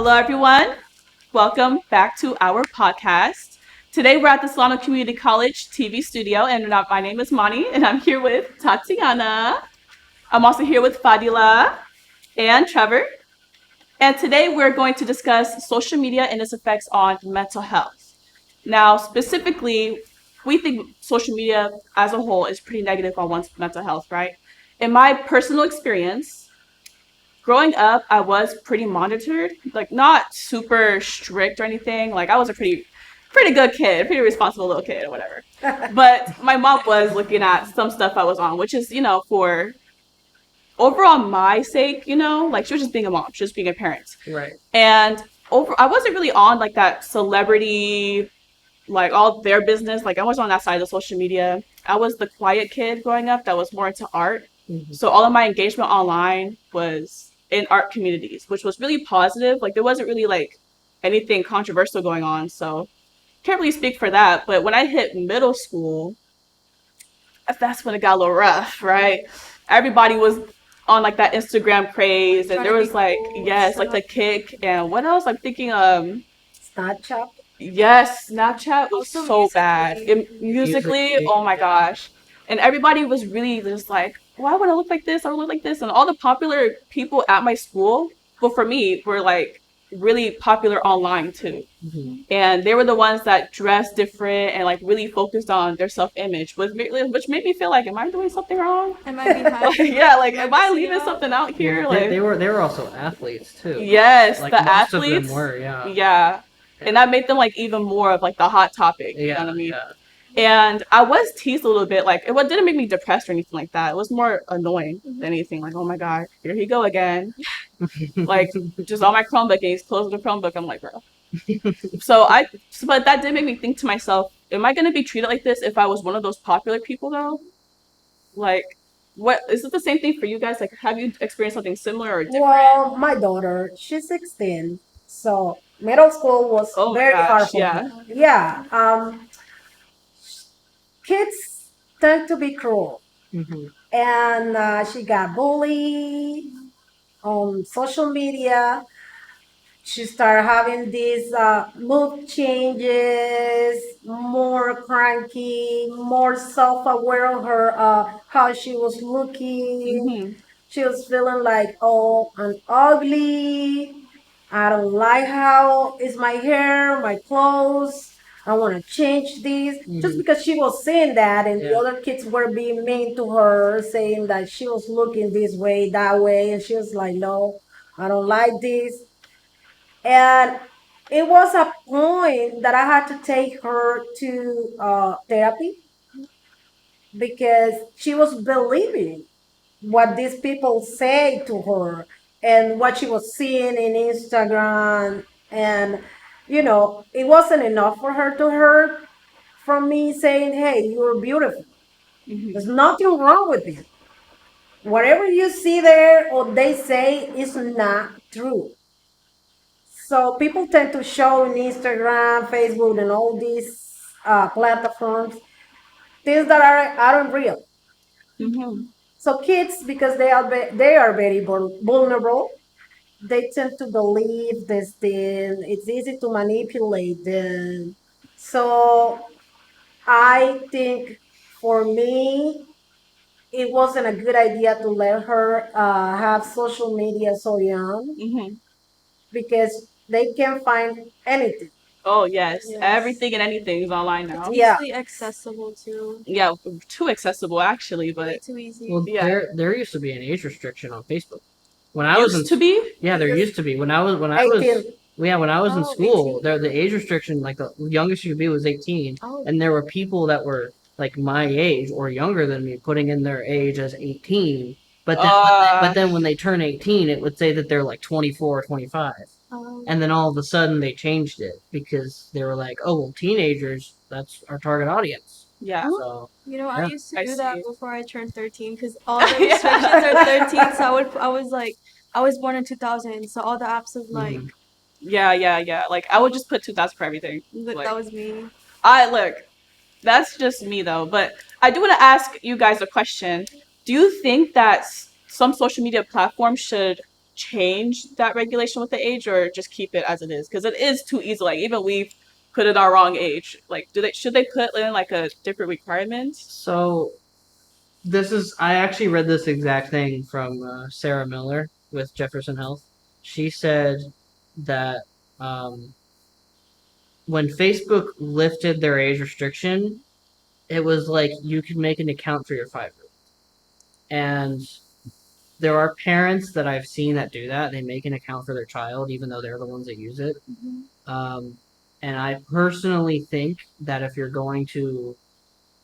Hello, everyone. Welcome back to our podcast. Today, we're at the Solano Community College TV studio, and my name is Mani, and I'm here with Tatiana. I'm also here with Fadila and Trevor. And today, we're going to discuss social media and its effects on mental health. Now, specifically, we think social media as a whole is pretty negative on one's mental health, right? In my personal experience, growing up, I was pretty monitored, like not super strict or anything. Like I was a pretty good kid, pretty responsible little kid or whatever. But my mom was looking at some stuff I was on, which is, for overall my sake, like she was just being a mom, she was being a parent. Right. And I wasn't really on like that celebrity, like all their business. Like I wasn't on that side of social media. I was the quiet kid growing up that was more into art. So all of my engagement online was in art communities, which was really positive. Like there wasn't really like anything controversial going on. So can't really speak for that. But when I hit middle school, that's when it got a little rough, right? Everybody was on like that Instagram craze, and Trying there to be was like cool yes, like the stuff. kick, and what else? I'm thinking Snapchat. yes, Snapchat was Also so bad. musically. Musically, Musically, oh my yeah. gosh. And everybody was really just like, well, I want to look like this, I want to look like this. And all the popular people at my school, well, for me, were like really popular online too. Mhm. And they were the ones that dressed different and like really focused on their self image, which made me feel like, am I doing something wrong? Am I behind? Like, yeah, like, Am I am I missing leaving out? something out Well, here? they were also athletes too. Yes, Like the most of them athletes. were, yeah. Yeah. And that made them like even more of like the hot topic, you know Yeah, what I mean? yeah. And I was teased a little bit, like it didn't make me depressed or anything like that. It was more annoying than anything. Like, oh my god, here he go again. Like just on my Chromebook, and he's closing the Chromebook. I'm like, bro. But that did make me think to myself, am I gonna be treated like this if I was one of those popular people though? Like, what is it the same thing for you guys? Like, have you experienced something similar or different? Well, my daughter, she's 16, so middle school was Oh my very hard gosh, for yeah. her. Yeah, kids tend to be cruel, Mhm. and she got bullied on social media. She started having these mood changes, more cranky, more self-aware of her how she was looking. Hmm. She was feeling like, oh, I'm ugly. I don't like how is my hair, my clothes. I want to change this. Just Mhm. because she was saying that, and the Yeah. other kids were being mean to her, saying that she was looking this way, that way, and she was like, no, I don't like this. And it was a point that I had to take her to therapy because she was believing what these people say to her and what she was seeing in Instagram. And, it wasn't enough for her to hear from me saying, hey, you're beautiful. There's Hmm. nothing wrong with you. Whatever you see there or they say is not true. So people tend to show in Instagram, Facebook, and all these platforms things that aren't real. Hmm. So kids, because they are very vulnerable, they tend to believe this thing. It's easy to manipulate them. So I think for me, it wasn't a good idea to let her have social media so young Hmm. because they can find anything. Oh yes, Yes. everything and anything is online It's now. Yeah. easily accessible too. Yeah, too accessible actually, Way but too easy. Well, yeah, there used to be an age restriction on Facebook. When I was in used to be. Yeah, there used to be. Eighteen. When I was in Oh, school, 18. there the age restriction, like the youngest you could be was 18, Oh, and there were people that were like my age or younger than me putting in their age as 18. Uh, But then when they turn 18, it would say that they're like 24 or 25. oh. And then all of a sudden they changed it because they were like, "Oh, well, teenagers, that's our target audience." yeah, So, I yeah. used to I do that see. before I turned 13 because all the restrictions are Yeah. 13. So I was born in 2000, so all the apps of like, Mhm. Yeah, yeah, yeah. Like I would just put 2000 for everything. that Like was me. I look, that's just me though. But I do want to ask you guys a question. Do you think that some social media platforms should change that regulation with the age, or just keep it as it is? Because it is too easy. Like even we've put in our wrong age. Like, should they put in like a different requirement? So I actually read this exact thing from Sarah Miller with Jefferson Health. She said that when Facebook lifted their age restriction, it was like you could make an account for your 5-year-old. And there are parents that I've seen that do that. They make an account for their child, even though they're the ones that use it. And I personally think that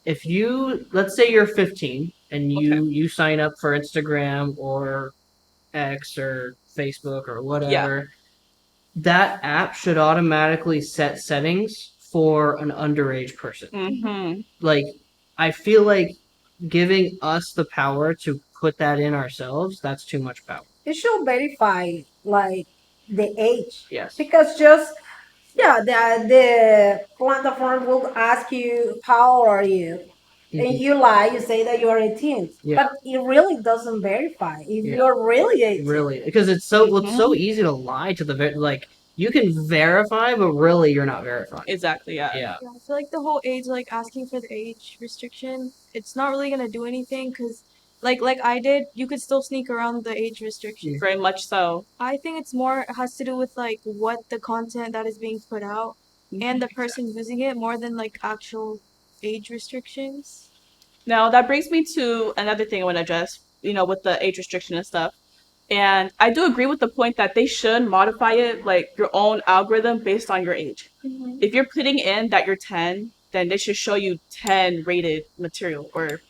if you, let's say you're 15 and you sign up for Instagram or X or Facebook or whatever, that app should automatically set settings for an underage person. Mm-hmm. Like, I feel like giving us the power to put that in ourselves, that's too much power. You should verify like the age. Yes. Because the platform will ask you how old are you, and Mhm. you lie, you say that you are 18, Yeah. but it really doesn't verify if Yeah. you're really 18. Really, because it's so easy to lie to like you can verify, but really you're not verifying. Exactly. Yeah. Yeah. Yeah, I feel like the whole age, like asking for the age restriction, it's not really gonna do anything because, like I did, you could still sneak around the age restriction. Very much so. I think it's more it has to do with like what the content that is being put out and the person using it more than like actual age restrictions. Now that brings me to another thing I want to address. With the age restriction and stuff. And I do agree with the point that they should modify it, like your own algorithm based on your age. Mm-hmm. If you're putting in that you're 10, then they should show you 10 rated material or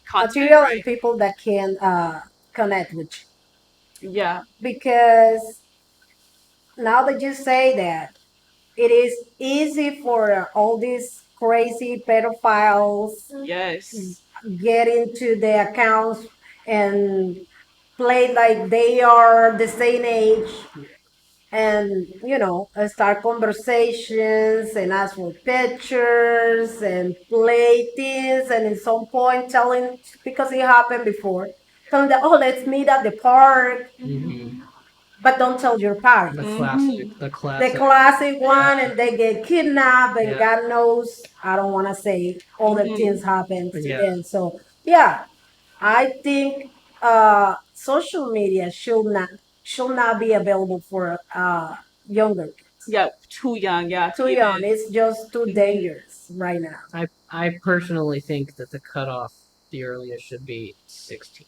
content. Material Right? and people that can connect with you. Yeah. Because now that you say that, it is easy for all these crazy pedophiles Yes. get into the accounts and play like they are the same age, and start conversations and ask for pictures and play things, and at some point telling, because it happened before, telling that, oh, let's meet at the park, Mm-hmm. but don't tell your parents. The Mhm. classic. The The classic. classic one, and they get kidnapped, and Yeah. God knows, I don't want to say all the Mhm. things happen to Yeah. them. So yeah, I think social media should not be available for younger kids. Yeah. Too young. Yeah. Too even- young. It's just too Mhm. dangerous right now. I personally think that the cutoff, the earliest, should be 16.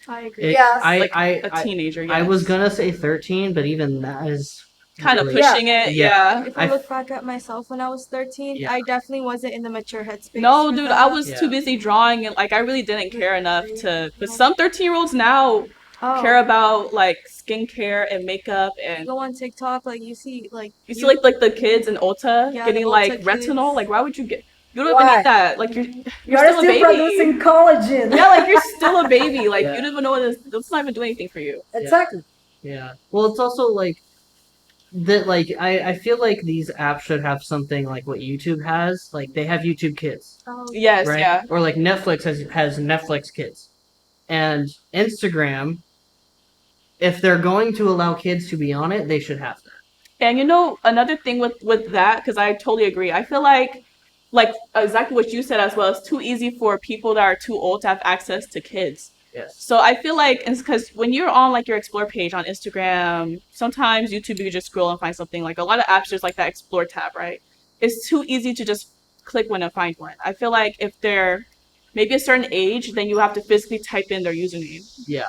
I agree. It- Yes. Like I a teenager. I was yes. gonna say 13, but even that is kind of really- pushing it. Yeah. Yeah. If I I- look back at myself when I was 13, Yeah. I definitely wasn't in the mature headspace. No, for dude, that. I was Yeah. too busy drawing and like I really didn't care enough to. But some 13-year-olds now Oh, care about like skincare and makeup, and go on TikTok, like you see, like you see like the kids in Ulta Yeah, getting the like Ulta retinol. kids. Like, why would you get? You don't Why? even need that. Like you're You're still a still baby. producing collagen. Yeah, like you're still a baby. Like Yeah. you don't even know what it is. It's not even doing anything for you. Exactly. Yeah. Well, it's also like that. Like I feel like these apps should have something like what YouTube has. Like they have YouTube Kids, oh, Yes, right? yeah. Or like Netflix has Netflix Kids, and Instagram. If they're going to allow kids to be on it, they should have that. And another thing with that, because I totally agree. I feel like exactly what you said as well. It's too easy for people that are too old to have access to kids. Yes. So I feel like it's because when you're on like your explore page on Instagram, sometimes YouTube you can just scroll and find something. Like a lot of apps, there's like that explore tab, right? It's too easy to just click one and find one. I feel like if they're maybe a certain age, then you have to physically type in their username, Yeah.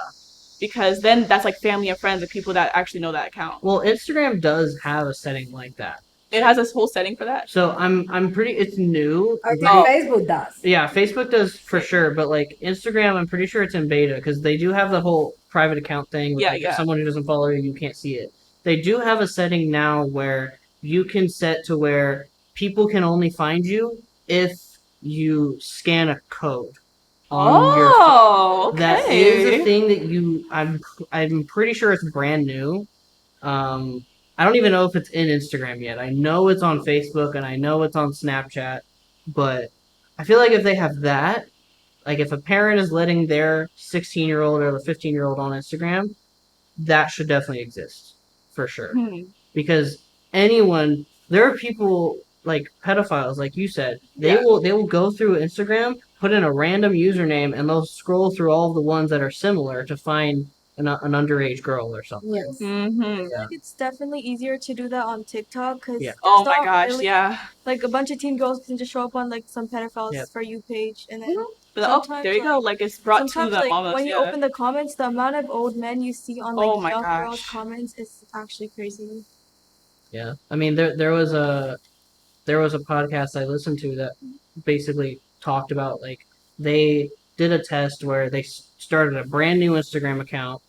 because then that's like family and friends and people that actually know that account. Well, Instagram does have a setting like that. It has this whole setting for that. So I'm pretty. It's new. I think Oh. Facebook does. Yeah, Facebook does for sure, but like Instagram, I'm pretty sure it's in beta because they do have the whole private account thing. With, Yeah, like, yeah. If someone who doesn't follow you, you can't see it. They do have a setting now where you can set to where people can only find you if you scan a code on your phone. Oh, okay. That is a thing that I'm pretty sure it's brand new. I don't even know if it's in Instagram yet. I know it's on Facebook and I know it's on Snapchat, but I feel like if they have that, like if a parent is letting their 16-year-old or the 15-year-old on Instagram, that should definitely exist for sure. Because there are people like pedophiles, like you said, they will go through Instagram, put in a random username, and they'll scroll through all the ones that are similar to find an underage girl or something. Yes. Mm-hmm. I feel like it's definitely easier to do that on TikTok because Yeah. Oh my gosh, yeah. like a bunch of teen girls can just show up on like some pedophiles Yep. for you page, and then But, oh, sometimes, there you go. Like it's brought to sometimes them like almost. when you Yeah. open the comments, the amount of old men you see on like Oh my young girls' gosh. comments is actually crazy. Yeah, I mean there was a podcast I listened to that basically talked about like they did a test where they started a brand new Instagram account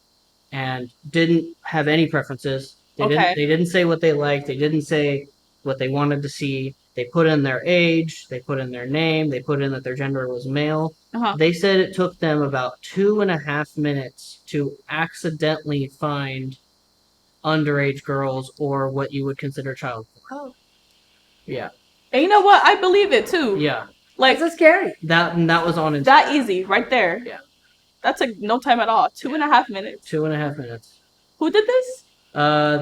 and didn't have any preferences. Okay. They didn't say what they liked. They didn't say what they wanted to see. They put in their age. They put in their name. They put in that their gender was male. Uh-huh. They said it took them about 2.5 minutes to accidentally find underage girls or what you would consider child porn. Oh, Yeah. And you know what? I believe it too. Yeah. Like It's so scary. That was on Instagram. that easy right there. Yeah. That's like no time at all. 2.5 minutes. 2.5 minutes. Who did this?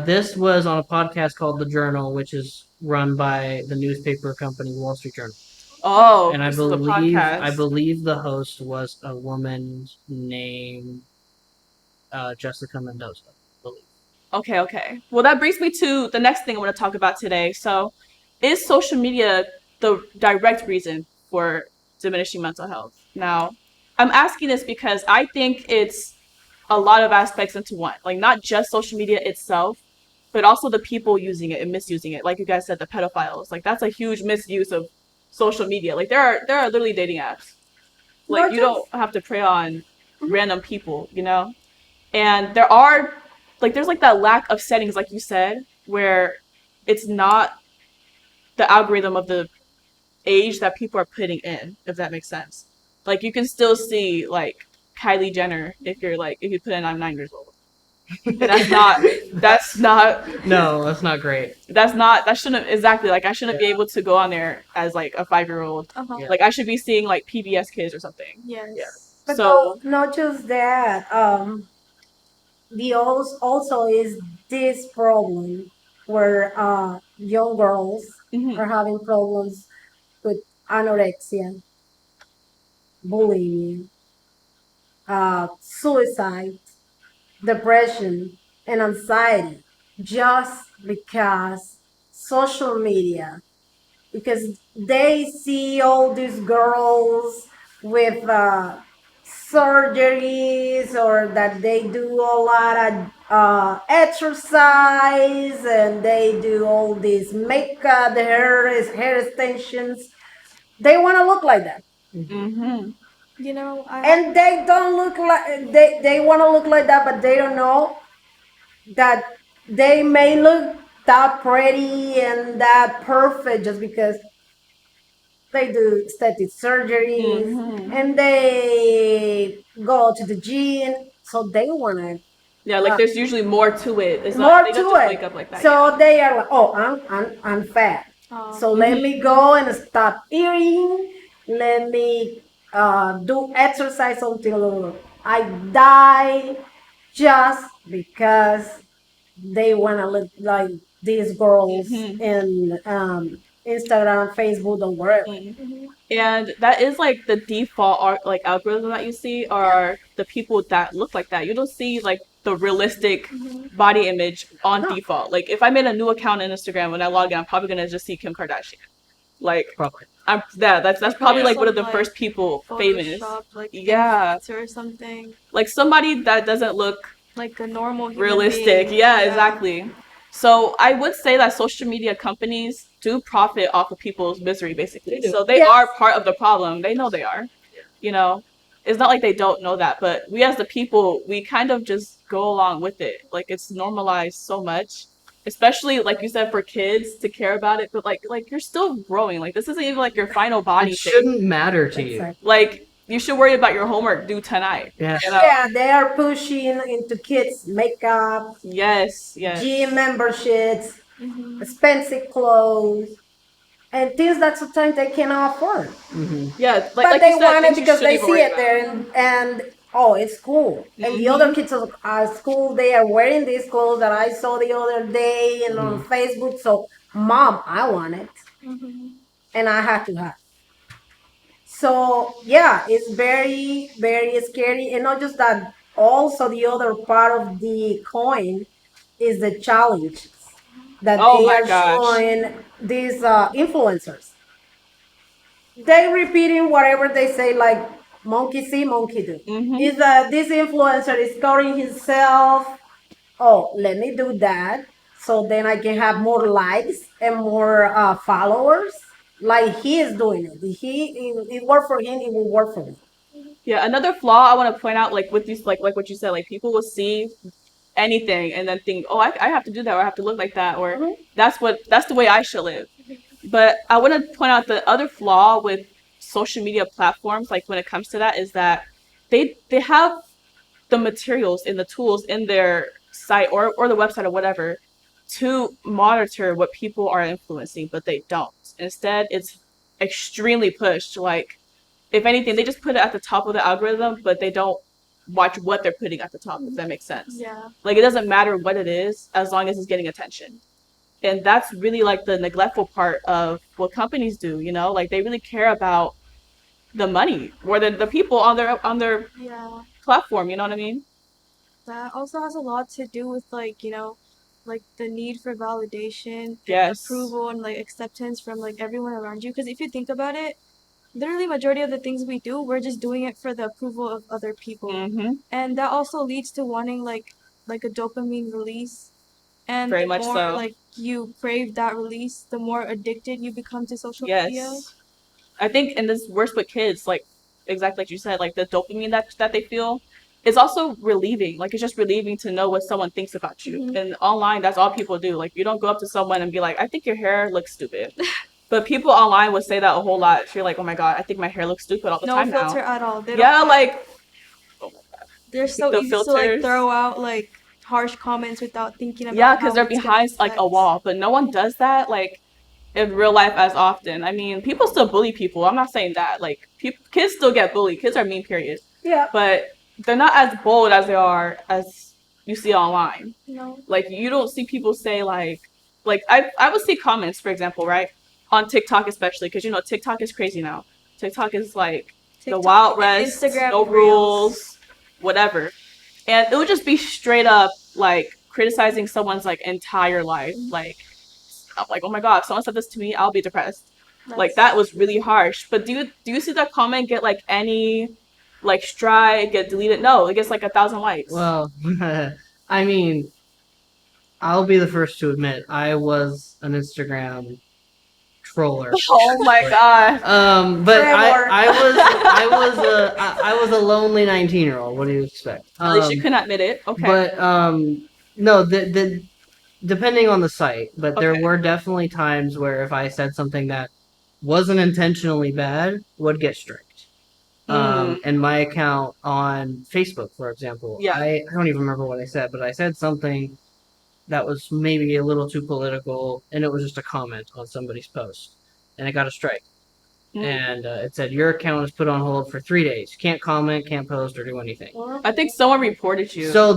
This was on a podcast called The Journal, which is run by the newspaper company Wall Street Journal. Oh, And this is a podcast. I believe the host was a woman named Jessica Mendoza. I believe. Okay. Well, that brings me to the next thing I want to talk about today. So, is social media the direct reason for diminishing mental health? Now, I'm asking this because I think it's a lot of aspects into one. Like, not just social media itself, but also the people using it and misusing it. Like you guys said, the pedophiles. Like, that's a huge misuse of social media. Like, there are literally dating apps. Like, Not you don't have to prey on random people, you know? And there are there's like that lack of settings, like you said, where it's not the algorithm of the age that people are putting in, if that makes sense. Like you can still see like Kylie Jenner if you put in I'm 9 years old. And that's not No, that's not great. that shouldn't exactly like I shouldn't be able to go on there as like a 5-year-old. Yeah. Like I should be seeing like PBS Kids or something. yes. Yeah. But So not just that. The also is this problem where young girls mhm. are having problems with anorexia, bullying, suicide, depression, and anxiety, just because social media, because they see all these girls with surgeries or that they do a lot of exercise and they do all these makeup, the hair extensions. They want to look like that. Mhm. You know, And they don't look like they want to look like that, but they don't know that they may look that pretty and that perfect just because they do aesthetic surgeries and they go to the gym, so they want to Yeah, like there's usually more to it. It's more not they to don't just it. wake up like that. So they are like, oh, I'm fat. So let me go and stop eating. Let me do exercise until I die, just because they want to look like these girls in Instagram, Facebook, or wherever. And that is like the default like algorithm that you see are the people that look like that. You don't see like the realistic body image on No. default. Like if I made a new account on Instagram when I log in, I'm probably gonna just see Kim Kardashian. Like Probably. that's probably Yeah, like one of the some, first people famous. Photoshop, like Yeah. influencer or something, Like somebody that doesn't look like a normal human realistic. being. Yeah, exactly. So I would say that social media companies do profit off of people's misery, basically. They do. So they Yes. are part of the problem. They know they are. You know, it's not like they don't know that, but we as the people, we kind of just go along with it. Like it's normalized so much, especially like you said for kids to care about it. But like you're still growing. Like this isn't even like your final body It thing. shouldn't matter to you. Exactly. Like you should worry about your homework due tonight. Yeah. You know? Yeah, they are pushing into kids' makeup, Yes. gym memberships, Mhm. expensive clothes, and things that sometimes they cannot afford. Hmm. Yeah, But like they you said, want it things you because they shouldn't see worry it there, and oh, it's cool. And the other kids at school, they are wearing these clothes that I saw the other day and on Facebook. So, mom, I want it. And I had to have. So, yeah, it's very, very scary. And not just that, also the other part of the coin is the challenges that Oh they my are gosh. showing these influencers. They repeating whatever they say, like monkey see, monkey do. Is that this influencer is scoring himself? Oh, let me do that so then I can have more likes and more followers. Like he is doing it. It worked for him. It will work for me. Yeah, another flaw I want to point out, like with these, like what you said, like people will see anything and then think, oh, I have to do that, or I have to look like that, or that's the way I should live. But I want to point out the other flaw with social media platforms, like when it comes to that, is that they have the materials and the tools in their site or the website or whatever to monitor what people are influencing, but they don't. Instead, it's extremely pushed. Like, if anything, they just put it at the top of the algorithm, but they don't watch what they're putting at the top, if that makes sense. Yeah. Like, it doesn't matter what it is as long as it's getting attention. And that's really like the neglectful part of what companies do, you know? Like, they really care about the money more than the people on their Yeah. platform, you know what I mean? That also has a lot to do with like the need for validation, Yes. approval, and like acceptance from like everyone around you. Because if you think about it, literally majority of the things we do, we're just doing it for the approval of other people, and that also leads to wanting like a dopamine release. And Very the much more so. like you crave that release, the more addicted you become to social media. Yes. I think, and this is worse with kids, like exactly like you said, like the dopamine that they feel is also relieving. Like it's just relieving to know what someone thinks about you. And online, that's all people do. Like you don't go up to someone and be like, I think your hair looks stupid. But people online would say that a whole lot. If you're like, oh my god, I think my hair looks stupid all the No time filter now. at all. They Yeah, don't. like They're so the easy to like filters. throw out like harsh comments without thinking about Yeah, because how they're it's gonna behind like a affect. wall, but no one does that like in real life as often. I mean, people still bully people. I'm not saying that. Like, kids still get bullied. Kids are mean, period. Yeah. But they're not as bold as they are as you see online. No. Like, you don't see people say like I would see comments, for example, right, on TikTok especially, because you know TikTok is crazy now. TikTok is like the TikTok Wild and West, Instagram no Reels. rules, whatever. And it would just be straight up like criticizing someone's like entire life. Like I'm like, oh my god, if someone said this to me, I'll be depressed. Like that was really harsh. But do you see that comment get like any like strike, get deleted? No, it gets like 1,000 likes. Well, I mean, I'll be the first to admit I was an Instagram troller. Oh my god. But Trevor. I was a lonely 19-year-old. What do you expect? At least you can admit it. Okay. But no, the depending on the site, but there Okay. were definitely times where if I said something that wasn't intentionally bad, would get strict. And my account on Facebook, for example, Yeah. I don't even remember what I said, but I said something that was maybe a little too political, and it was just a comment on somebody's post, and it got a strike. And it said your account is put on hold for 3 days. You can't comment, can't post, or do anything. I think someone reported you. So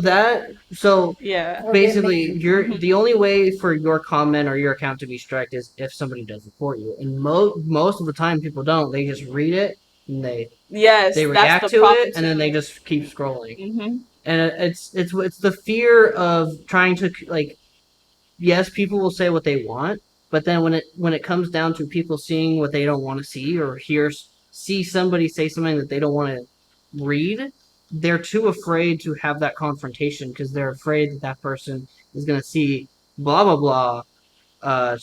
yeah. basically, the only way for your comment or your account to be striked is if somebody does report you, and most of the time people don't. They just read it and they Yes, react that's the to problem it, and then too. they just keep scrolling. Mm-hmm. And it's the fear of trying to like, yes, people will say what they want, but then when it comes down to people seeing what they don't want to see or see somebody say something that they don't want to read, they're too afraid to have that confrontation because they're afraid that that person is going to see blah blah blah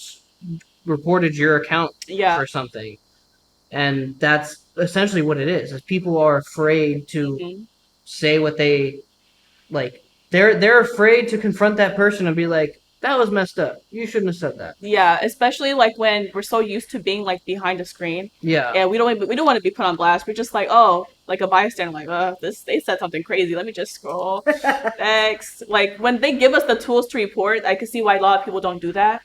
reported your account Yeah. for something, and that's essentially what it is people are afraid to say what they like. They're afraid to confront that person and be like, that was messed up, you shouldn't have said that. Yeah, especially like when we're so used to being like behind the screen. Yeah. And we don't want to be put on blast. We're just like, oh, like a bystander, like, they said something crazy. Let me just scroll. Next. Like when they give us the tools to report, I can see why a lot of people don't do that.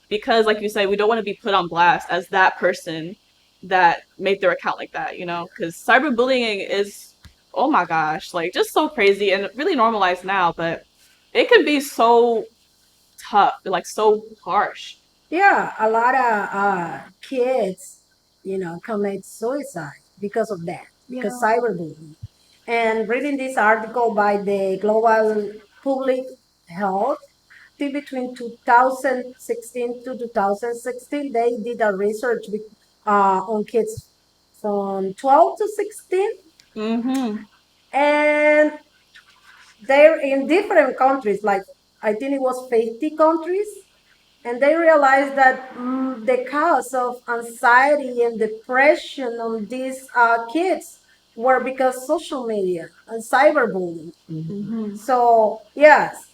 Because like you said, we don't want to be put on blast as that person that made their account like that, you know? Because cyberbullying is oh my gosh, like just so crazy and really normalized now, but it can be so tough, like so harsh. Yeah, a lot of kids, commit suicide because of that, because Yeah. cyberbullying. And reading this article by the Global Public Health, between 2016 to 2016, they did a research on kids from 12 to 16, Mm-hmm. and they're in different countries, like I think it was 50 countries, and they realized that the cause of anxiety and depression on these kids were because social media and cyberbullying. Mm-hmm. So yes,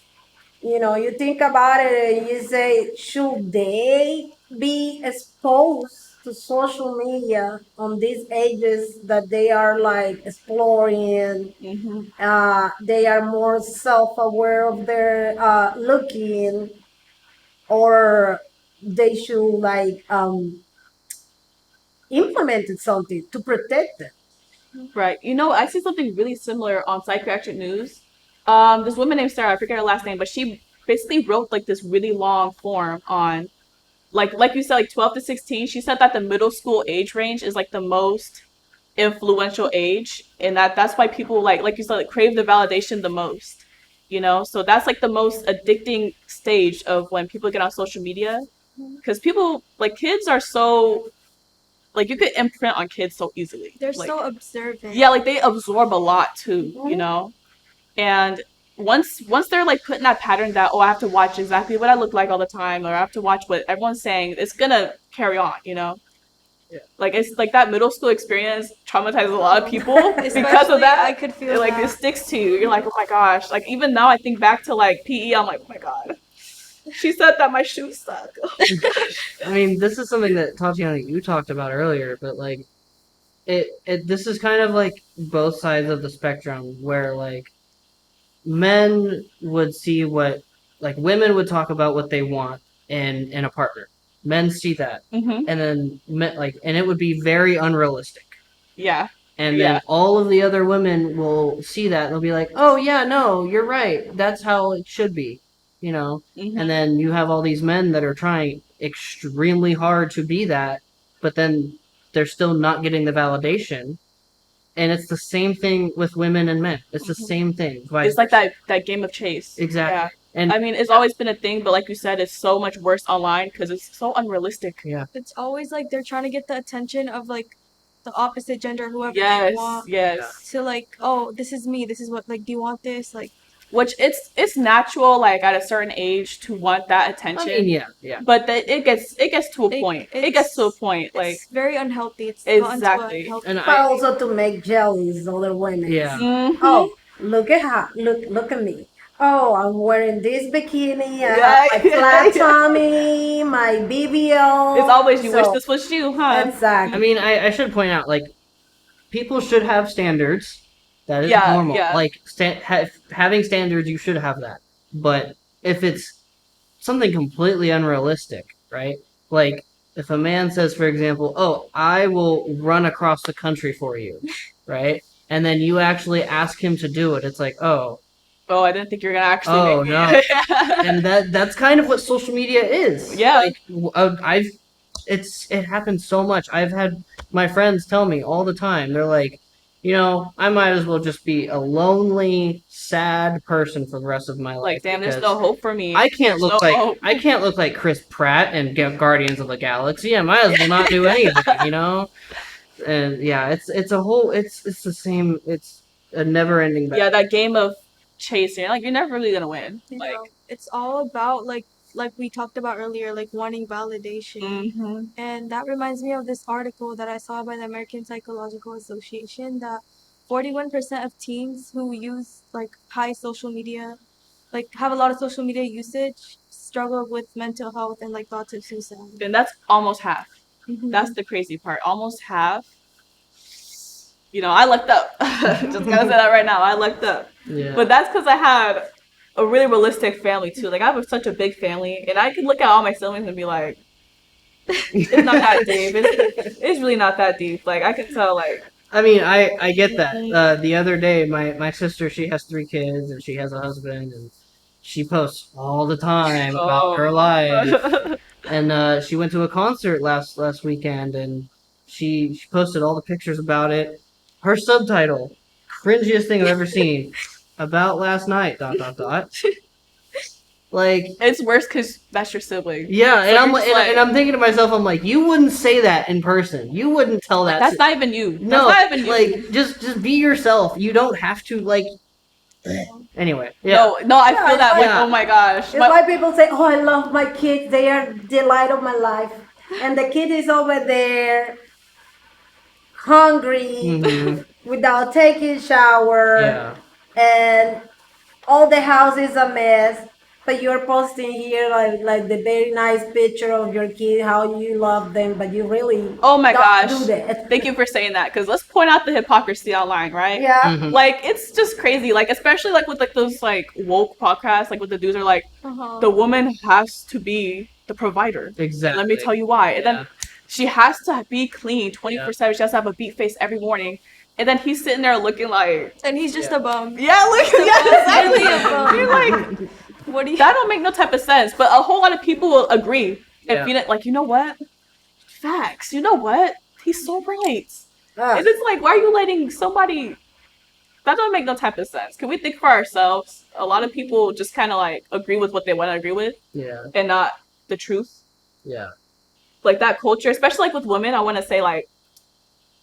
you think about it and you say, should they be exposed to social media on these ages that they are like exploring? Mm-hmm. They are more self-aware of their looking, or they should like implement something to protect them. Right. I see something really similar on Psychiatric News. This woman named Sarah, I forget her last name, but she basically wrote like this really long form on like you said, like 12 to 16. She said that the middle school age range is like the most influential age, and that's why people like you said, like crave the validation the most. So that's like the most addicting stage of when people get on social media, because people like kids are so like you could imprint on kids so easily. They're Like so observant. yeah, like they absorb a lot too, Mhm. and once they're like put in that pattern that, oh, I have to watch exactly what I look like all the time, or I have to watch what everyone's saying, it's gonna carry on. Yeah. Like it's like that middle school experience traumatizes a lot of people because of Especially, that. I could feel Like it that. sticks to you. You're like, oh my gosh. Like even now I think back to like PE, I'm like, oh my god. She said that my shoes suck. I mean, this is something that Tatiana you talked about earlier, but like this is kind of like both sides of the spectrum where like men would see what like women would talk about what they want in a partner. Men see that, Mm-hmm. and then and it would be very unrealistic. Yeah. And Yeah. then all of the other women will see that and they'll be like, "Oh yeah, no, you're right. That's how it should be." You know? Mm-hmm. And then you have all these men that are trying extremely hard to be that, but then they're still not getting the validation. And it's the same thing with women and men. It's the Mhm. same thing. It's like that game of chase. Exactly. Yeah. And I mean, it's always been a thing, but like you said, it's so much worse online because it's so unrealistic. yeah. It's always like they're trying to get the attention of like the opposite gender, whoever they Yes, want, yes. to like, oh, this is me. This is what, like, do you want this? Like, Which it's natural, like at a certain age, to want that I attention. mean, yeah. But it gets to a point. It gets to a point, like it's very unhealthy. It's gotten to a exactly. unhealthy. And But also to make jealous other women. yeah. Mhm. Oh, look at how look at me. Oh, I'm wearing this bikini. I Yeah, have my flat tummy, my BBL. It's always you wish So, this was you, huh? exactly. I mean, I should point out, like, people should have standards. That is Yeah, normal. yeah. Like, having standards, you should have that. But if it's something completely unrealistic, right? Like, if a man says, for example, "Oh, I will run across the country for you," right? And then you actually ask him to do it, it's like, oh, Oh, I didn't think you were gonna actually Oh, make no. it. and that's kind of what social media is. Yeah. Like it happens so much. I've had my friends tell me all the time. They're like, I might as well just be a lonely, sad person for the rest of my life. Like, damn, there's because no hope for me. I can't There's look no like hope. I can't look like Chris Pratt and Guardians of the Galaxy. I might as well not do anything, And yeah, it's a whole it's the same. It's a never-ending battle. Yeah, that game of chasing, like you're never really gonna win. You Like, know, it's all about like we talked about earlier, like wanting validation. hmm And that reminds me of this article that I saw by the American Psychological Association that 41% of teens who use like high social media, like have a lot of social media usage, struggle with mental health and like thoughts of suicide. and that's almost half. Mhm. That's the crazy part. Almost half. I lucked up. Just gonna say that right now. I lucked up. Yeah. But that's because I had a really realistic family too. Like I have such a big family, and I could look at all my siblings and be like, "It's not that deep. It's really not that deep." Like I can tell, like I mean, I get that. The other day, my sister, she has 3 kids and she has a husband, and she posts all the time about her life. And she went to a concert last weekend, and she posted all the pictures about it. Her subtitle, cringiest thing I've ever seen, about last night. ... Like, It's worse because that's your sibling. yeah, So and I'm you're just and I'm thinking to myself, I'm like, you wouldn't say that in person. You wouldn't tell that. That's not even you. That's No, not even you. like just be yourself. You don't have to like. Anyway, yeah. No, I Yeah, feel that. Like, yeah. oh my gosh. It's like people say, "Oh, I love my kids. They are the light of my life," and the kid is over there hungry Mhm. without taking shower, Yeah. and all the house is a mess. But you're posting here like the very nice picture of your kid, how you love them, but you really Oh my don't gosh. do that. Thank you for saying that, because let's point out the hypocrisy online, right? Yeah. Mhm. Like, it's just crazy. Like, especially like with like those like woke podcasts, like with the dudes are like, the woman has to be the provider. Exactly. Let me tell you why. And Yeah. then she has to be clean 24/7. She has to have a beat face every morning. And then he's sitting there looking like, And he's just Yeah. a bum. yeah, look, yeah, exactly. Literally a bum. You're like, What do you? that don't make no type of sense. But a whole lot of people will agree. Yeah. If you like, you know what? Facts. You know what? He's so right. Ah. And it's like, why are you letting somebody? That don't make no type of sense. Can we think for ourselves? A lot of people just kind of like agree with what they want to agree with Yeah. and not the truth. Yeah. Like that culture, especially like with women, I want to say like,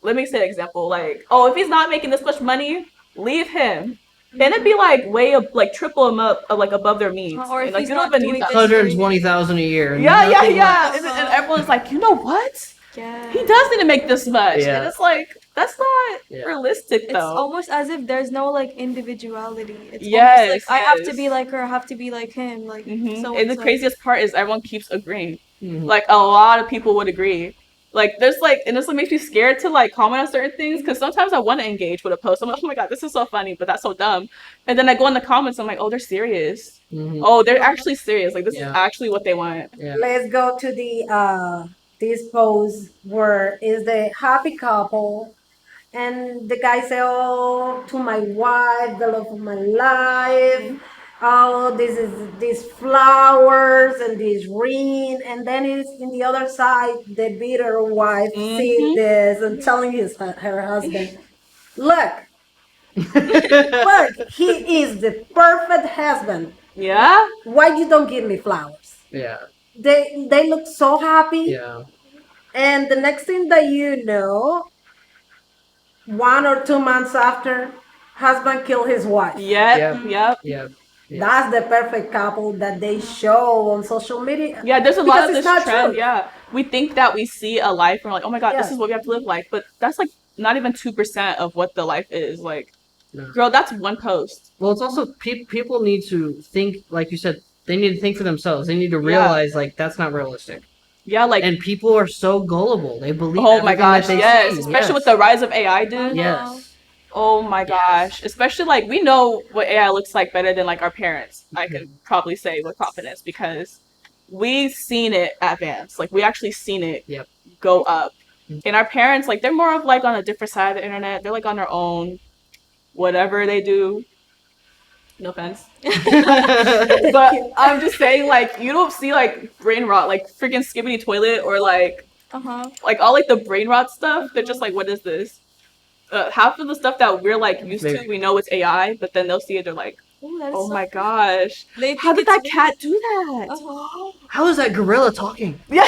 let me say an example. Like, oh, if he's not making this much money, leave him. And it'd be like way up, like triple him up, like above their means. Or if And, like, he's you don't not even doing need that. this- 120,000 a year. and Yeah, nothing yeah. less. And everyone's like, you know what? Yeah. He does need to make this much. Yeah. And it's like, that's not Yeah. realistic It's though. almost as if there's no like individuality. It's Yes, almost like I have to yes. be like her, I have to be like him, like Mhm. so. And the craziest part is everyone keeps agreeing. Mhm. Like a lot of people would agree. Like there's like, and this makes me scared to like comment on certain things because sometimes I want to engage with a post. I'm like, oh my god, this is so funny, but that's so dumb. And then I go in the comments, I'm like, oh, they're serious. Mhm. Oh, they're actually serious. Like this Yeah. is actually what they want. Yeah. Let's go to the this pose where is the happy couple, and the guy say, "Oh, to my wife, the love of my life. Oh, this is these flowers and this ring," and then it's in the other side, the bitter wife seeing Mhm. this and telling her husband, "Look, look, he is the perfect husband. Yeah. Why you don't give me flowers?" Yeah. They look so happy. Yeah. And the next thing that you know, 1 or 2 months after, husband killed his wife. Yep. Yep. Yeah. Yeah. That's the perfect couple that they show on social media. Yeah, there's a lot Because of it's this not trend. true. Yeah. We think that we see a life and we're like, oh my god, this Yeah. is what we have to live like. But that's like not even 2% of what the life is. Like, No. girl, that's one post. Well, it's also people need to think, like you said, they need to think for themselves. They need to Yeah. realize like that's not realistic. Yeah, like, And people are so gullible; they believe. oh my everything that gosh, they yes. see. Especially Yes. with the rise of AI, dude. Yes. Oh my gosh. Especially like we know what AI looks like better than like our parents. I could probably say with confidence because we've seen it advance. Like we actually seen it Yep. go up. Mhm. And our parents, like they're more of like on a different side of the internet. They're like on their own, whatever they do. No offense. But I'm just saying, like, you don't see like brain rot, like freaking Skibbity Toilet or like all like the brain rot stuff. They're just like, what is this? Half of the stuff that we're like used to, Maybe. we know it's AI, but then they'll see it, they're like, Ooh, that is oh so my cool. gosh, They how think did that it's cat do that? How is that gorilla talking? Yeah,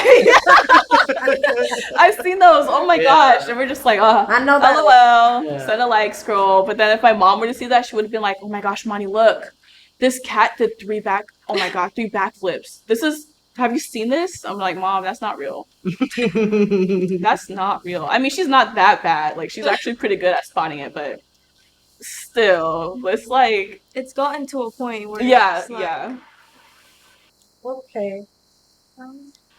I've seen those. Oh my gosh, and we're just like, oh, I know that. LOL, Yeah. send a like, scroll. But then if my mom were to see that, she would have been like, oh my gosh, Monty, look, this cat did 3 backflips. This is. Have you seen this? I'm like, Mom, that's not real. That's not real. I mean, she's not that bad. Like, she's actually pretty good at spotting it, but still, it's like, It's gotten to a point where yeah, it's like, yeah. Okay.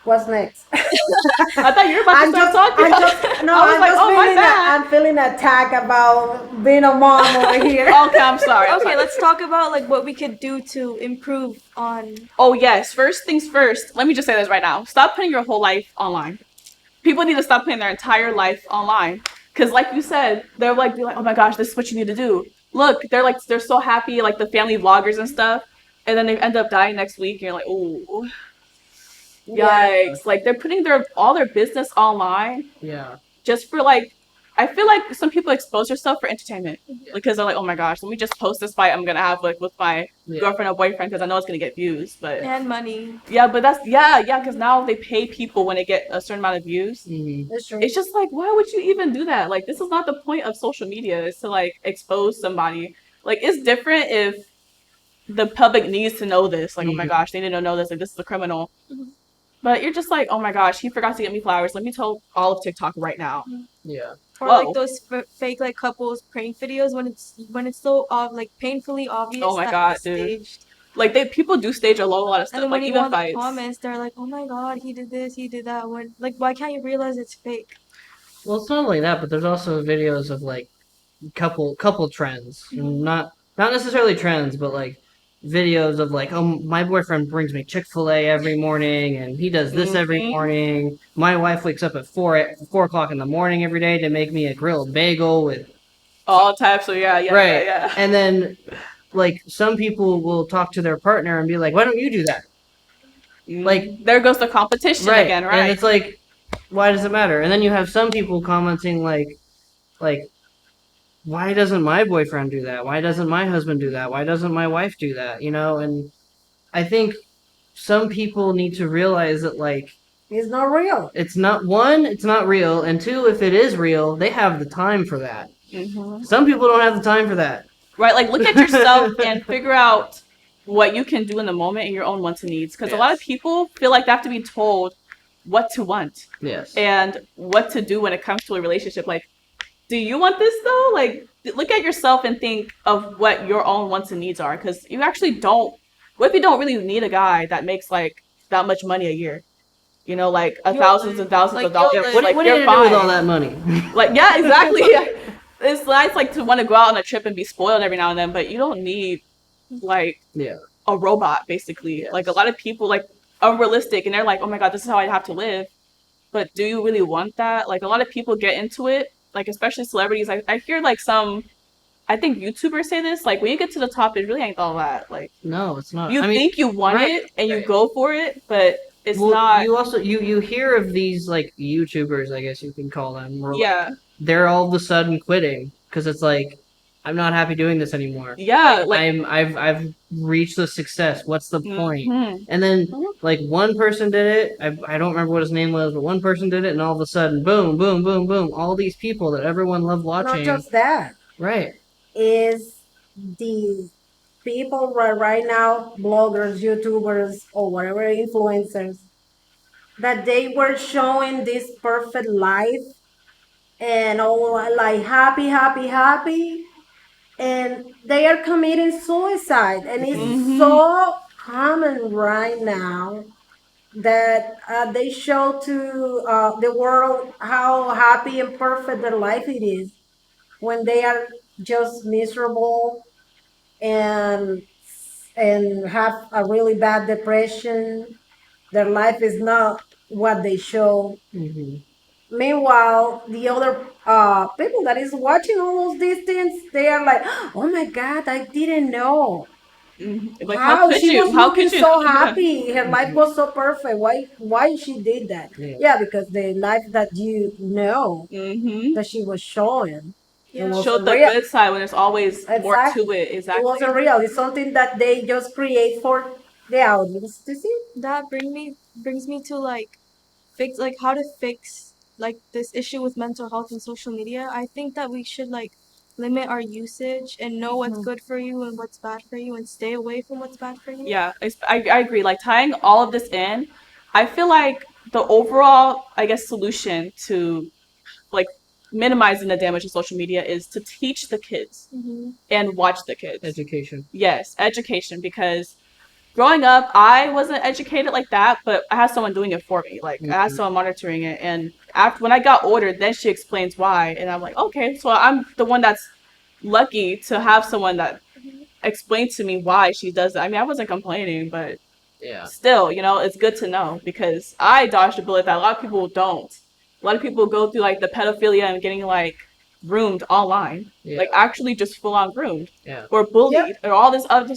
What's next? I thought you were about to start talking. I'm just, no, I was I'm like, just oh, my feeling, bad. I'm feeling attacked about being a mom over here. Okay, I'm sorry. I'm Okay, sorry. let's talk about like what we could do to improve on. Oh, yes. First things first. Let me just say this right now. Stop putting your whole life online. People need to stop putting their entire life online. Because like you said, they're like, be like, oh my gosh, this is what you need to do. Look, they're so happy, like the family vloggers and stuff, and then they end up dying next week. And you're like, oh, Yeah. yikes! Like they're putting all their business online Yeah. just for like. I feel like some people expose themselves for entertainment because they're like, oh my gosh, let me just post this fight I'm gonna have like with my girlfriend or boyfriend because I know it's gonna get views. But And money. yeah, but that's because now they pay people when they get a certain amount of views. Mm-hmm. That's true. It's just like, why would you even do that? Like, this is not the point of social media, is to like expose somebody. Like, it's different if the public needs to know this. Like, oh my Mhm. gosh, they need to know this. Like, this is a criminal. But you're just like, oh my gosh, he forgot to get me flowers. Let me tell all of TikTok right now. Yeah. Or Whoa. like those fake like couples prank videos when it's so like painfully obvious. Oh my that God, it's dude. staged. Like, people do stage a lot of And stuff. then when Like, you go even in the fights. comments, they're like, "Oh my God, he did this, he did that." When like, why can't you realize it's fake? Well, it's not only that, but there's also videos of like couple trends, not necessarily trends, but like videos of like, oh, my boyfriend brings me Chick-fil-A every morning, and he does this every Mhm. morning. My wife wakes up at 4 o'clock in the morning every day to make me a grilled bagel with All types of, right, yeah. and then like some people will talk to their partner and be like, why don't you do that? Like, there goes the competition right, again, and right? it's like, why does it matter? And then you have some people commenting like why doesn't my boyfriend do that? Why doesn't my husband do that? Why doesn't my wife do that? You know, and I think some people need to realize that like It's not real. it's not real, and two, if it is real, they have the time for that. Mhm. Some people don't have the time for that. Right, like look at yourself and figure out what you can do in the moment in your own wants and needs. Because a lot of Yes. people feel like they have to be told what to want Yes. and what to do when it comes to a relationship. Like, do you want this though? Like, look at yourself and think of what your own wants and needs are. Because you actually don't. What if you don't really need a guy that makes like that much money a year? You know, like You'll thousands live. and thousands Like, of dollars. you'll live. What, Like, what are you you're gonna do with fine. all that money? Like, yeah, exactly. It's nice, like, to want to go out on a trip and be spoiled every now and then, but you don't need, like, Yeah. a robot, basically. Like, a lot of people, like, unrealistic, and they're like, oh my God, this is how I have to live. But do you really want that? Like, a lot of people get into it, like, especially celebrities. I hear, like, I think YouTubers say this, like, when you get to the top, it really ain't all that. Like, No, it's not. you I mean, think you want right, it, and you right. go for it, but it's well, not. you also you hear of these like YouTubers, I guess you can call them. Where, like, Yeah. they're all of a sudden quitting because it's like, I'm not happy doing this anymore. Yeah, like, I've reached the success. What's the point? mhm. And then Mhm. like one person did it. I don't remember what his name was, but one person did it, and all of a sudden, boom, boom, boom, boom. All these people that everyone loved Not watching. just that. Right. Is the people right now, bloggers, YouTubers, or whatever influencers, that they were showing this perfect life and all like happy, happy, happy, and they are committing suicide, and it's Mhm. so common right now that they show to the world how happy and perfect their life it is when they are just miserable and have a really bad depression. Their life is not what they show. Hmm. Meanwhile, the other people that is watching all of these things, they are like, "Oh my God, I didn't know Like, how how could she you? was How looking could you? so Yeah. happy. Her life was so perfect. Why she did that? Yeah. Yeah, because the life that you know Mm-hmm. that she was showing, Yeah. it was Showed the real. good side when there's always more Exactly. to it. It Exactly. wasn't real. It's something that they just create for the audience to see. That brings me to like how to fix like this issue with mental health and social media. I think that we should like limit our usage and know what's good for you and what's bad for you and stay away from what's bad for you. Yeah, I agree. Like tying all of this in, I feel like the overall, I guess, solution to like minimizing the damage of social media is to teach the kids Mm-hmm. and watch the kids. Education. Yes, education, because growing up, I wasn't educated like that, but I had someone doing it for me. Like, I had Mhm. someone monitoring it. And after when I got older, then she explains why. And I'm like, okay, so I'm the one that's lucky to have someone that explained to me why she does it. I mean, I wasn't complaining, but Yeah. still, it's good to know because I dodged a bullet that a lot of people don't. A lot of people go through like the pedophilia and getting like groomed online, Yeah. like actually just full on groomed, Yeah. or bullied, or all this other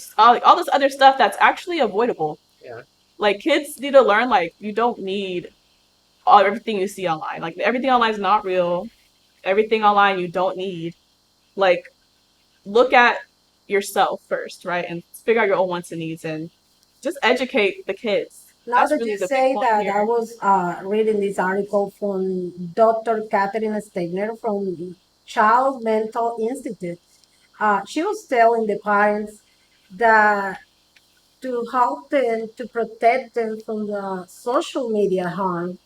stuff that's actually avoidable. Yeah. Like kids need to learn like you don't need everything you see online. Like everything online is not real. Everything online you don't need. Like look at yourself first, right, and figure out your own wants and needs, and just educate the kids. Now That's that really you the big say point that, I here. was reading this article from Dr. Catherine Stegner from Child Mental Institute. She was telling the parents that to help them to protect them from the social media harm,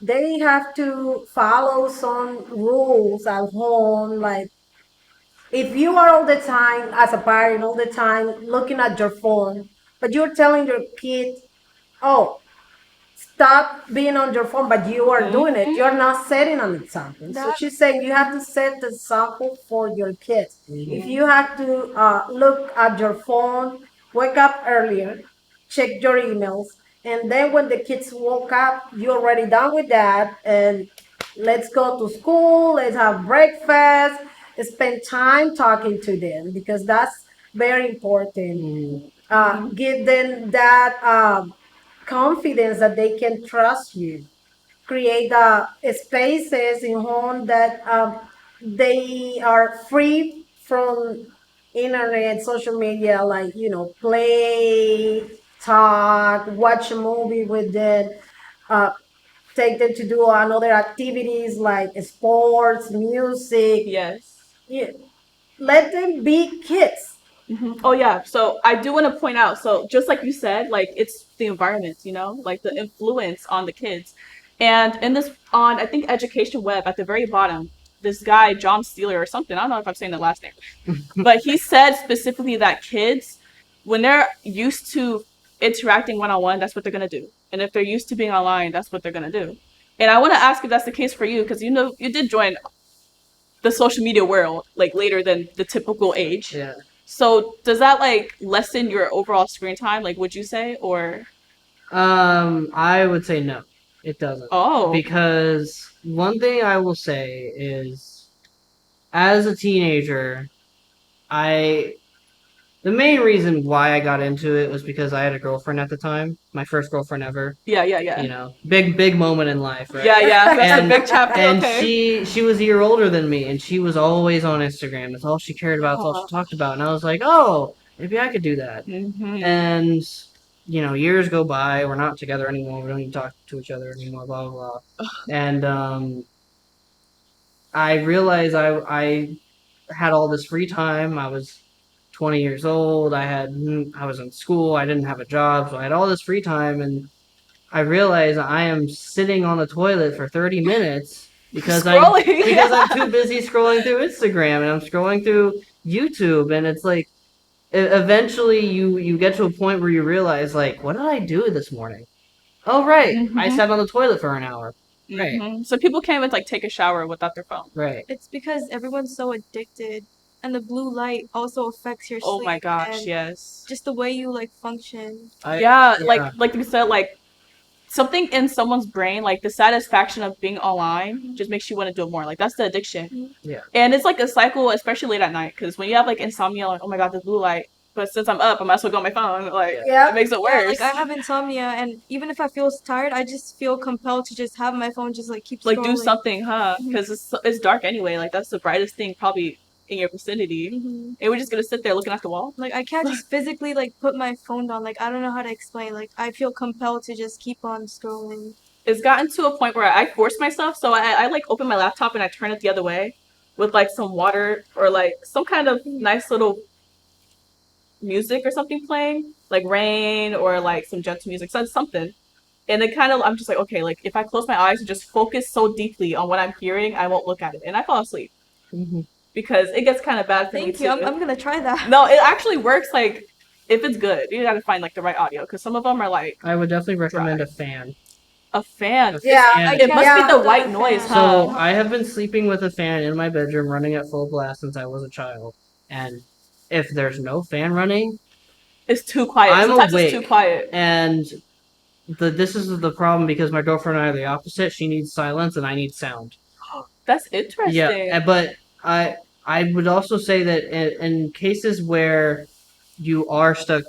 they have to follow some rules at home. Like if you are all the time as a parent, all the time looking at your phone, but you're telling your kid, oh, stop being on your phone, but you are doing it. You're not setting an example. So That she's saying you have to set the example for your kids. If Mhm. you have to look at your phone, wake up earlier, check your emails, and then when the kids woke up, you're already done with that, and let's go to school, let's have breakfast, spend time talking to them because that's very important. Mhm. Give them that confidence that they can trust you. Create spaces in home that they are free from internet, social media, like play, talk, watch a movie with them. Uh, Take them to do another activities like sports, music. Yes. Yeah. Let them be kids. Oh yeah. So I do want to point out. So just like you said, like it's the environment, like the influence on the kids, and in this on I think Education Web at the very bottom, this guy John Steeler or something. I don't know if I'm saying the last name, but he said specifically that kids, when they're used to interacting one on one, that's what they're gonna do, and if they're used to being online, that's what they're gonna do. And I want to ask if that's the case for you, because you did join the social media world like later than the typical age. Yeah. So does that like lessen your overall screen time? Like, would you say, or I would say no, it doesn't. oh, Because one thing I will say is, as a teenager, the main reason why I got into it was because I had a girlfriend at the time, my first girlfriend ever. yeah, Big moment in life, right? yeah, that's And a big chapter. and Okay. she was a year older than me, and she was always on Instagram. That's all she cared about. That's all she talked about. And I was like, oh, maybe I could do that. And years go by. We're not together anymore. We don't even talk to each other anymore. Blah blah blah. And I realized I had all this free time. I was 20 years old. I was in school. I didn't have a job, so I had all this free time, and I realized I am sitting on the toilet for 30 minutes because Scrolling. I'm too busy scrolling through Instagram and I'm scrolling through YouTube, and it's like eventually you get to a point where you realize, like, what did I do this morning? Oh right, I sat on the toilet for an hour. Right. So people can't even like take a shower without their phone. Right. it's because everyone's so addicted, and the blue light also affects your Oh sleep. my gosh, and yes. just the way you like function. Yeah, like you said, like something in someone's brain, like the satisfaction of being online, just makes you want to do it more. Like that's the addiction. Yeah. And it's like a cycle, especially late at night, because when you have like insomnia, like oh my god, this blue light. But since I'm up, I might as well go on my phone. Like Yeah. it makes it Yeah, worse. like I have insomnia, and even if I feel tired, I just feel compelled to just have my phone just like keep Like scrolling. do something, huh? Because it's dark anyway. Like that's the brightest thing probably in your vicinity. And we're just gonna sit there looking at the wall. Like I can't just physically like put my phone down. Like I don't know how to explain. Like I feel compelled to just keep on scrolling. It's gotten to a point where I force myself. So I like open my laptop and I turn it the other way with like some water or like some kind of nice little music or something playing, like rain or like some gentle music, so something. And it kind of, I'm just like, okay, like if I close my eyes and just focus so deeply on what I'm hearing, I won't look at it, and I fall asleep because it gets kind of bad for me Thank too. you. I'm gonna try that. No, it actually works. Like if it's good, you gotta find like the right audio because some of them are like I would definitely recommend a fan. a fan. Yeah, It must yeah. be the white noise, So huh? I have been sleeping with a fan in my bedroom running at full blast since I was a child. And if there's no fan running, It's too quiet. I'm Sometimes awake. it's too quiet. And this is the problem because my girlfriend and I are the opposite. She needs silence and I need sound. That's interesting. Yeah, but I would also say that in cases where you are stuck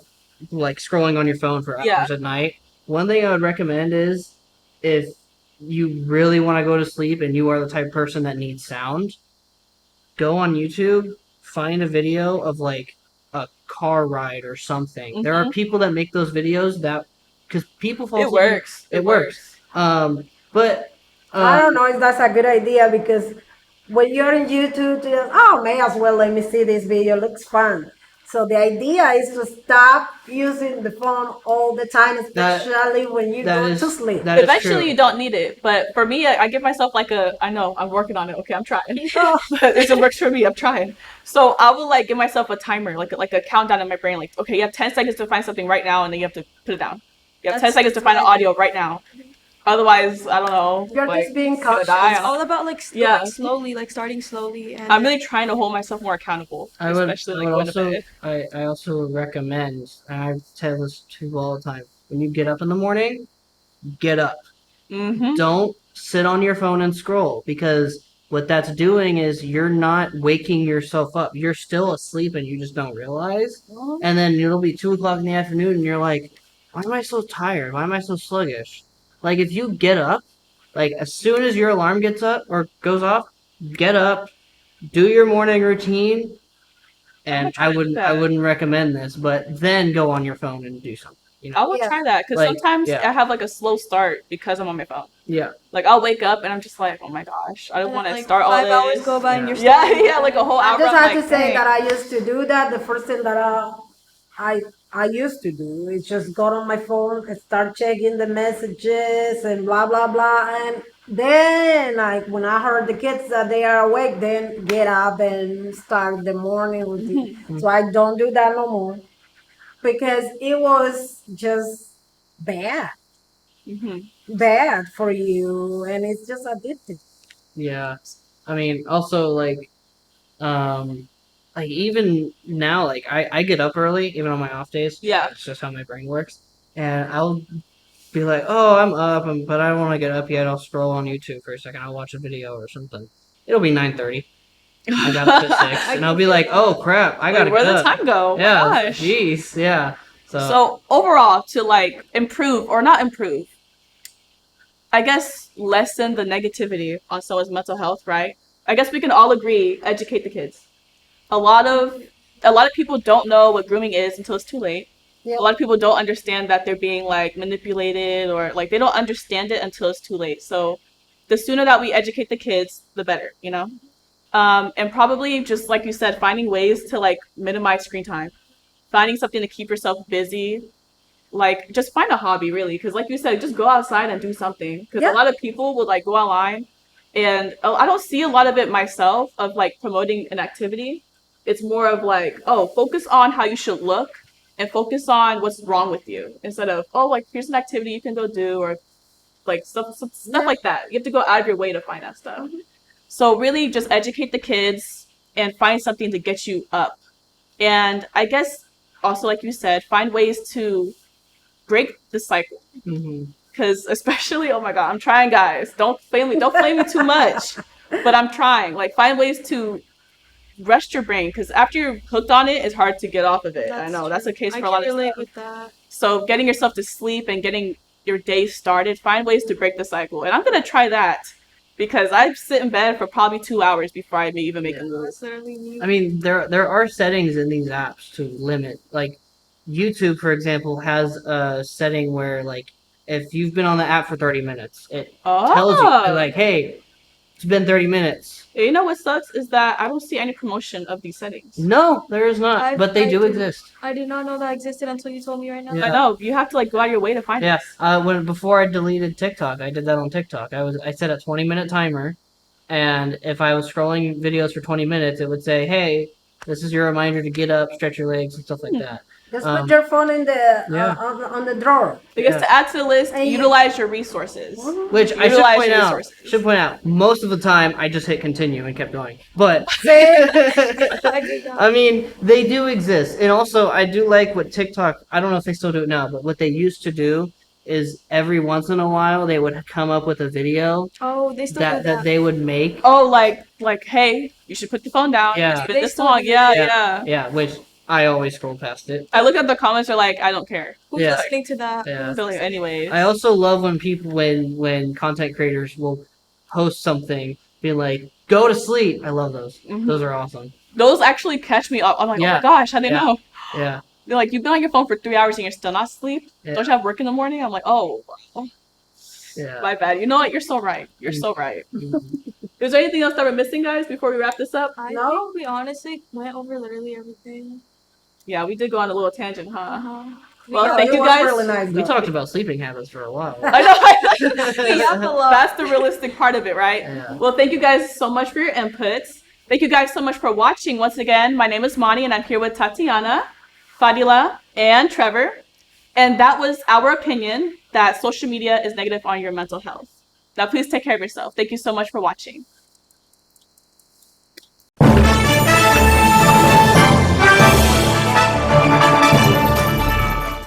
like scrolling on your phone for hours at night, one thing I would recommend is if you really want to go to sleep and you are the type of person that needs sound, go on YouTube, find a video of like a car ride or something. There are people that make those videos that because people fall It asleep. works. It works. But I don't know if that's a good idea because when you're in YouTube, may as well let me see this video. Looks fun. So the idea is to stop using the phone all the time, especially when you go to sleep. That is Eventually, true. you don't need it. But for me, I give myself like I know, I'm working on it. Okay, I'm trying. But it works for me. I'm trying. So I will like give myself a timer, like a countdown in my brain. Like, okay, you have 10 seconds to find something right now, and then you have to put it down. You have 10 seconds to find an audio right now. Otherwise, I don't know. You're like, just being gonna cautious. die. It's all about like slowly, like starting slowly. And I'm really trying to hold myself more accountable, especially like going to bed. I also recommend, and I tell this to people all the time, when you get up in the morning, get up. Don't sit on your phone and scroll because what that's doing is you're not waking yourself up. You're still asleep and you just don't realize. And then it'll be 2 o'clock in the afternoon and you're like, why am I so tired? Why am I so sluggish? Like if you get up, like as soon as your alarm gets up or goes off, get up, do your morning routine, and I wouldn't recommend this, but then go on your phone and do something. You know? I will try that because sometimes I have like a slow start because I'm on my phone. Yeah. Like I'll wake up and I'm just like, oh my gosh, I don't want to start all this. 5 hours go by and you're still like a whole hour. I just I'm have like, to say dang. that I used to do that. The first thing that I used to do is just go on my phone and start checking the messages and blah blah blah. And then like when I heard the kids that they are awake, then get up and start the morning routine. So I don't do that no more because it was just bad. Bad for you and it's just addictive. Yeah. I mean, also like even now, like I get up early even on my off days. Yeah. It's just how my brain works. And I'll be like, oh, I'm up, but I don't want to get up yet. I'll scroll on YouTube for a second. I'll watch a video or something. It'll be 9:30. I got up at 6, and I'll be like, oh crap, I gotta where'd get the up. time go? Yeah, My gosh. jeez, yeah. So overall, to like improve or not improve, I guess lessen the negativity on someone's mental health, right? I guess we can all agree, educate the kids. A lot of people don't know what grooming is until it's too late. Yep. A lot of people don't understand that they're being like manipulated or like they don't understand it until it's too late. So the sooner that we educate the kids, the better, you know? And probably just like you said, finding ways to like minimize screen time, finding something to keep yourself busy. Like just find a hobby really. Cause like you said, just go outside and do something. Cause a lot of people would like go online and I don't see a lot of it myself of like promoting an activity. It's more of like, oh, focus on how you should look and focus on what's wrong with you instead of, oh, like here's an activity you can go do or like stuff like that. You have to go out of your way to find that stuff. So really just educate the kids and find something to get you up. And I guess also, like you said, find ways to break the cycle. Because especially, oh my God, I'm trying, guys. Don't flame me too much. But I'm trying. Like find ways to rest your brain because after you're hooked on it, it's hard to get off of it. I know that's a case for a lot of relate stuff. with that. So getting yourself to sleep and getting your day started, find ways to break the cycle. And I'm gonna try that because I sit in bed for probably 2 hours before I even make a move. I mean, there are settings in these apps to limit. Like YouTube, for example, has a setting where like if you've been on the app for 30 minutes, it tells you like, hey, it's been 30 minutes. You know what sucks is that I don't see any promotion of these settings. No, there is not, but they do exist. I did not know that existed until you told me right now. I know you have to like go out of your way to find it. Yeah, before I deleted TikTok, I did that on TikTok. I set a 20-minute timer, and if I was scrolling videos for 20 minutes, it would say, "Hey, this is your reminder to get up, stretch your legs, and stuff like that." Just put your phone in the on the drawer. Because to add to the list, utilize your resources. Which I should point out, most of the time I just hit continue and kept going. But I mean, they do exist. And also I do like what TikTok, I don't know if they still do it now, but what they used to do is every once in a while they would come up with a video Oh, they still do that that. they would make. Oh, like, hey, you should put the phone down. Yeah. Spit They this still song. do Yeah, that. yeah. Which I always scroll past it. I look at the comments. They're like, I don't care. Who's Yeah. listening to that? Yeah. So, like, anyways. I also love when people when content creators will post something, be like, "Go to sleep." I love those. Mhm. Those are awesome. Those actually catch me up. I'm like, oh Yeah. my gosh, I didn't Yeah. know. Yeah. They're like, you've been on your phone for 3 hours and you're still not asleep. Yeah. Don't you have work in the morning? I'm like, oh, Yeah. my bad. You know what? You're so right. You're so right. Mhm. Is there anything else that we're missing, guys, before we wrap this up? I No. think we honestly went over literally everything. Yeah, we did go on a little tangent, huh? Uh-huh. Well, Yeah, thank it you was guys. really nice, We though. talked about sleeping habits for a while. I know. We yapped a lot. That's the realistic part of it, right? Yeah. Well, thank you guys so much for your inputs. Thank you guys so much for watching. Once again, my name is Moni, and I'm here with Tatiana, Fadila, and Trevor. And that was our opinion that social media is negative on your mental health. Now, please take care of yourself. Thank you so much for watching.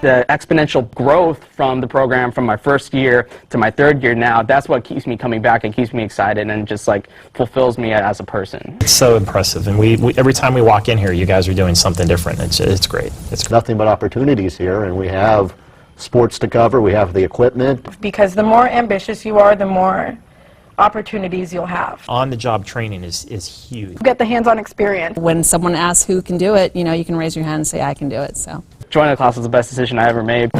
The exponential growth from the program from my first year to my third year now, that's what keeps me coming back and keeps me excited and just like fulfills me as a person. It's so impressive, and we every time we walk in here, you guys are doing something different. It's great. It's great. Nothing but opportunities here, and we have sports to cover, we have the equipment. Because the more ambitious you are, the more opportunities you'll have. On-the-job training is huge. Get the hands-on experience. When someone asks who can do it, you know, you can raise your hand and say, I can do it. So. Joining the class was the best decision I ever made.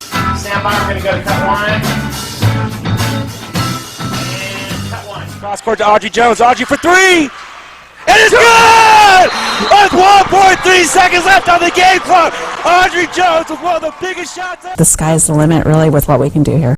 Stand by, we're going to go to cut one. And cut one. Cross court to Audrey Jones. Audrey for three! It is good! With 1.3 seconds left on the game clock, Audrey Jones with one of the biggest shots. The sky's the limit, really, with what we can do here.